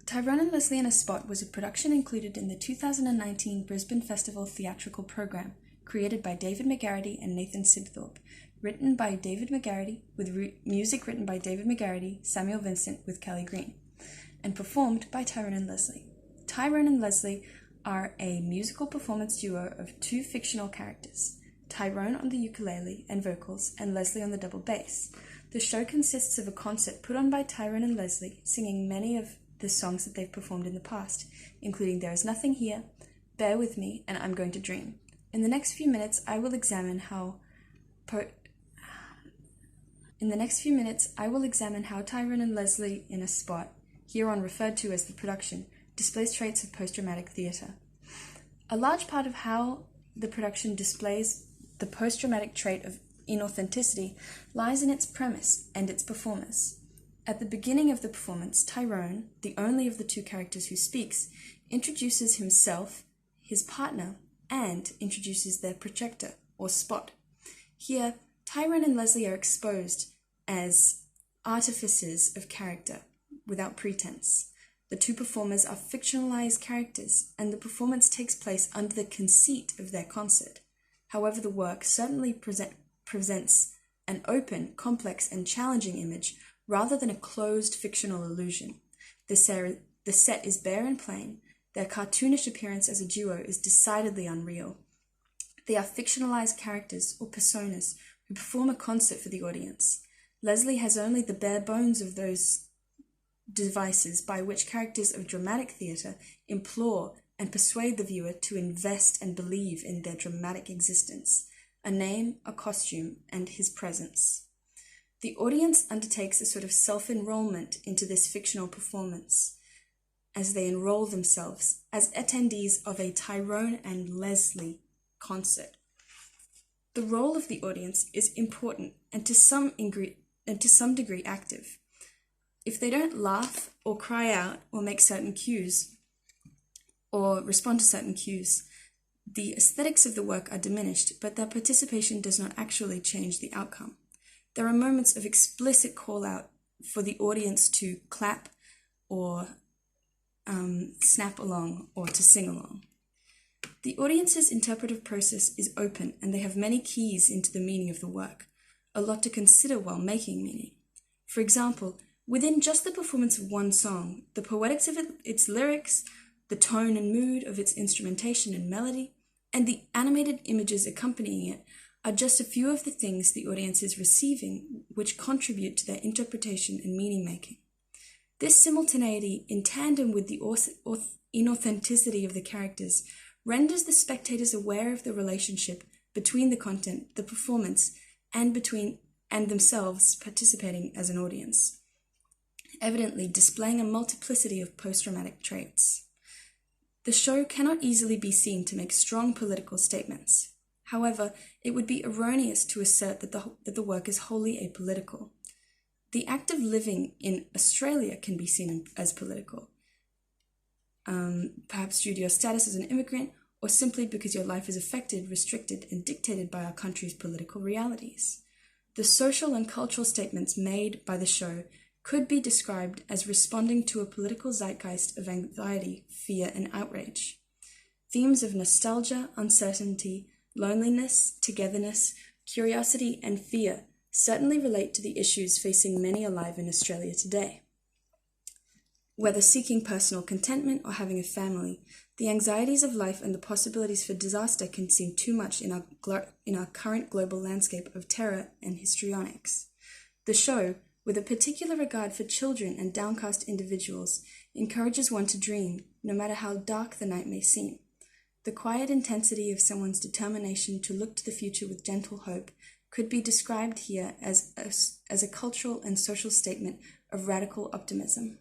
Tyrone and Leslie in a Spot was a production included in the 2019 Brisbane Festival theatrical program, created by David McGarity and Nathan Sibthorpe, written by David McGarity, with music written by David McGarity, Samuel Vincent with Kelly Green, and performed by Tyrone and Leslie. Tyrone and Leslie are a musical performance duo of two fictional characters, Tyrone on the ukulele and vocals, and Leslie on the double bass. The show consists of a concert put on by Tyrone and Leslie, singing many of the songs that they've performed in the past, including There Is Nothing Here, Bear With Me, and I'm Going to Dream. In the next few minutes, I will examine how Tyrone and Leslie in a Spot, hereon referred to as the production, displays traits of post-dramatic theatre. A large part of how the production displays the post-dramatic trait of inauthenticity lies in its premise and its performers. At the beginning of the performance, Tyrone, the only of the two characters who speaks, introduces himself, his partner, and introduces their projector, or spot. Here, Tyrone and Leslie are exposed as artificers of character, without pretense. The two performers are fictionalized characters, and the performance takes place under the conceit of their concert. However, the work certainly presents an open, complex, and challenging image rather than a closed fictional illusion. The set is bare and plain. Their cartoonish appearance as a duo is decidedly unreal. They are fictionalized characters or personas who perform a concert for the audience. Leslie has only the bare bones of those devices by which characters of dramatic theatre implore and persuade the viewer to invest and believe in their dramatic existence, a name, a costume, and his presence. The audience undertakes a sort of self-enrollment into this fictional performance as they enroll themselves as attendees of a Tyrone and Leslie concert. The role of the audience is important and to some degree active. If they don't laugh or cry out or make certain cues or respond to certain cues, the aesthetics of the work are diminished, but their participation does not actually change the outcome. There are moments of explicit call-out for the audience to clap or snap along or to sing along. The audience's interpretive process is open and they have many keys into the meaning of the work, a lot to consider while making meaning. For example, within just the performance of one song, the poetics of its lyrics, the tone and mood of its instrumentation and melody, and the animated images accompanying it are just a few of the things the audience is receiving which contribute to their interpretation and meaning-making. This simultaneity, in tandem with the inauthenticity of the characters, renders the spectators aware of the relationship between the content, the performance, and themselves participating as an audience, evidently displaying a multiplicity of post-dramatic traits. The show cannot easily be seen to make strong political statements. However, it would be erroneous to assert that the work is wholly apolitical. The act of living in Australia can be seen as political, perhaps due to your status as an immigrant, or simply because your life is affected, restricted, and dictated by our country's political realities. The social and cultural statements made by the show could be described as responding to a political zeitgeist of anxiety, fear, and outrage. Themes of nostalgia, uncertainty, loneliness, togetherness, curiosity, and fear certainly relate to the issues facing many alive in Australia today. Whether seeking personal contentment or having a family, the anxieties of life and the possibilities for disaster can seem too much in our current global landscape of terror and histrionics. The show, with a particular regard for children and downcast individuals, encourages one to dream, no matter how dark the night may seem. The quiet intensity of someone's determination to look to the future with gentle hope could be described here as a cultural and social statement of radical optimism.